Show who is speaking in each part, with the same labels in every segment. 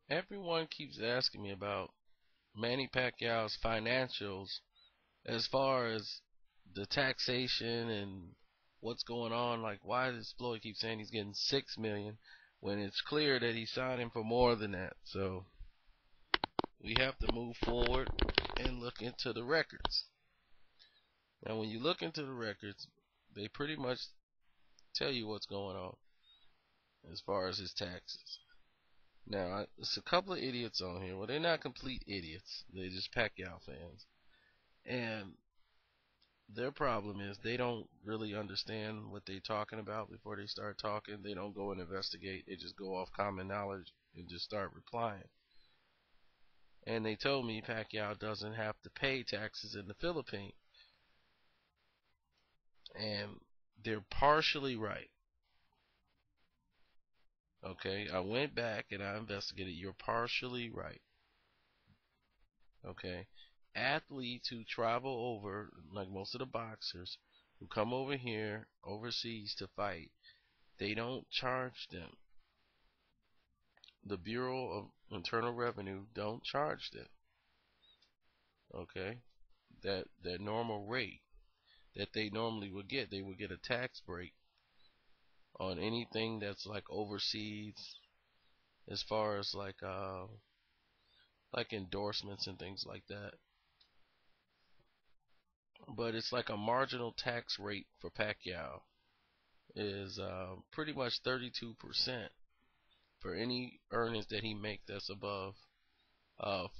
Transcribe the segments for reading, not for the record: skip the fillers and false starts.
Speaker 1: Everyone keeps asking me about Manny Pacquiao's financials as far as the taxation and what's going on. Like, why does Floyd keep saying he's getting 6 million when it's clear that he signed him for more than that? So we have to move forward and look into the records. Now, when you look into the records, they pretty much tell you what's going on as far as his taxes. Now, it's a couple of idiots on here. Well, they're not complete idiots. They're just Pacquiao fans. And their problem is they don't really understand what they're talking about before they start talking. They don't go and investigate. They just go off common knowledge and just start replying. And they told me Pacquiao doesn't have to pay taxes in the Philippines. And they're partially right. Okay, I went back and I investigated. You're partially right. Okay, athletes who travel over, like most of the boxers who come over here overseas to fight, they don't charge them. The Bureau of Internal Revenue don't charge them. Okay, that normal rate that they normally would get, they would get a tax break on anything that's like overseas, as far as like endorsements and things like that. But it's like a marginal tax rate for Pacquiao is pretty much 32% for any earnings that he make that's above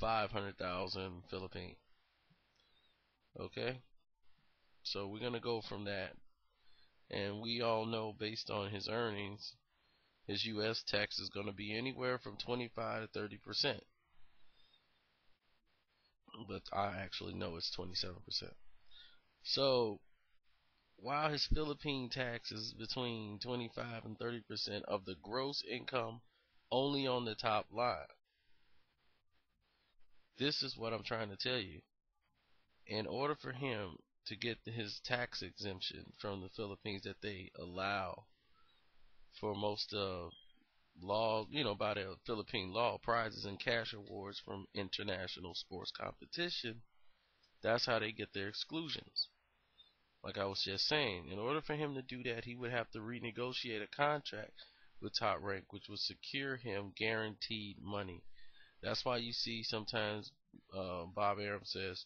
Speaker 1: 500,000 Philippine. Okay, so we're gonna go from that, and we all know based on his earnings, his U.S. tax is gonna be anywhere from 25 to 30%, but I actually know it's 27%. So while his Philippine tax is between 25 and 30% of the gross income only on the top line. This is what I'm trying to tell you. In order for him to get his tax exemption from the Philippines that they allow for most of law, by the Philippine law, prizes and cash awards from international sports competition, that's how they get their exclusions. Like I was just saying, in order for him to do that, he would have to renegotiate a contract with Top Rank, which would secure him guaranteed money. That's why you see sometimes Bob Arum says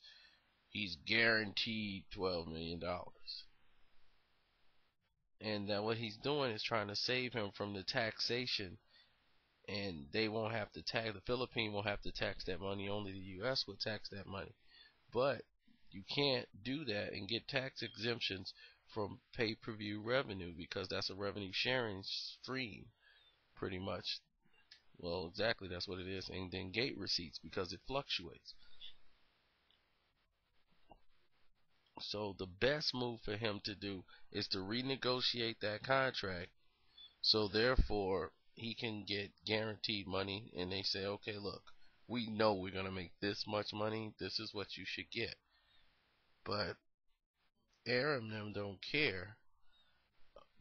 Speaker 1: he's guaranteed $12 million, and that what he's doing is trying to save him from the taxation, and they won't have to tax. The Philippines won't have to tax that money. Only the U.S. will tax that money. But you can't do that and get tax exemptions from pay-per-view revenue because that's a revenue sharing stream, pretty much. Well, exactly, that's what it is. And then gate receipts because it fluctuates. So the best move for him to do is to renegotiate that contract, so therefore he can get guaranteed money, and they say, okay, look, we know we're going to make this much money. This is what you should get. But Aram them don't care.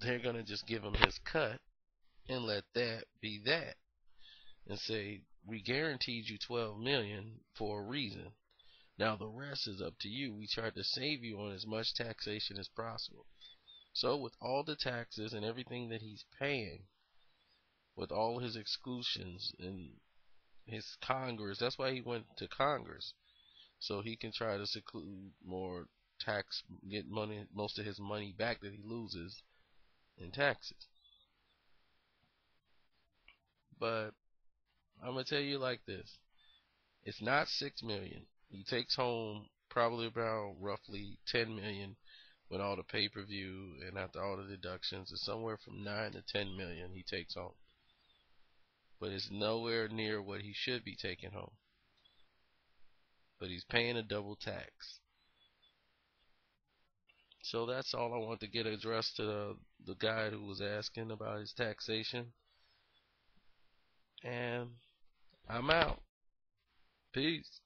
Speaker 1: They're going to just give him his cut and let that be that, and say, we guaranteed you 12 million for a reason. Now the rest is up to you. We tried to save you on as much taxation as possible. So with all the taxes and everything that he's paying, with all his exclusions and his Congress, that's why he went to Congress, so he can try to seclude more tax, get money, most of his money back that he loses in taxes. But I'm gonna tell you like this: it's not 6 million. He takes home probably about roughly 10 million with all the pay-per-view and after all the deductions. It's somewhere from 9 to 10 million he takes home, but it's nowhere near what he should be taking home. But he's paying a double tax. So that's all I want to get addressed to the guy who was asking about his taxation. And I'm out. Peace.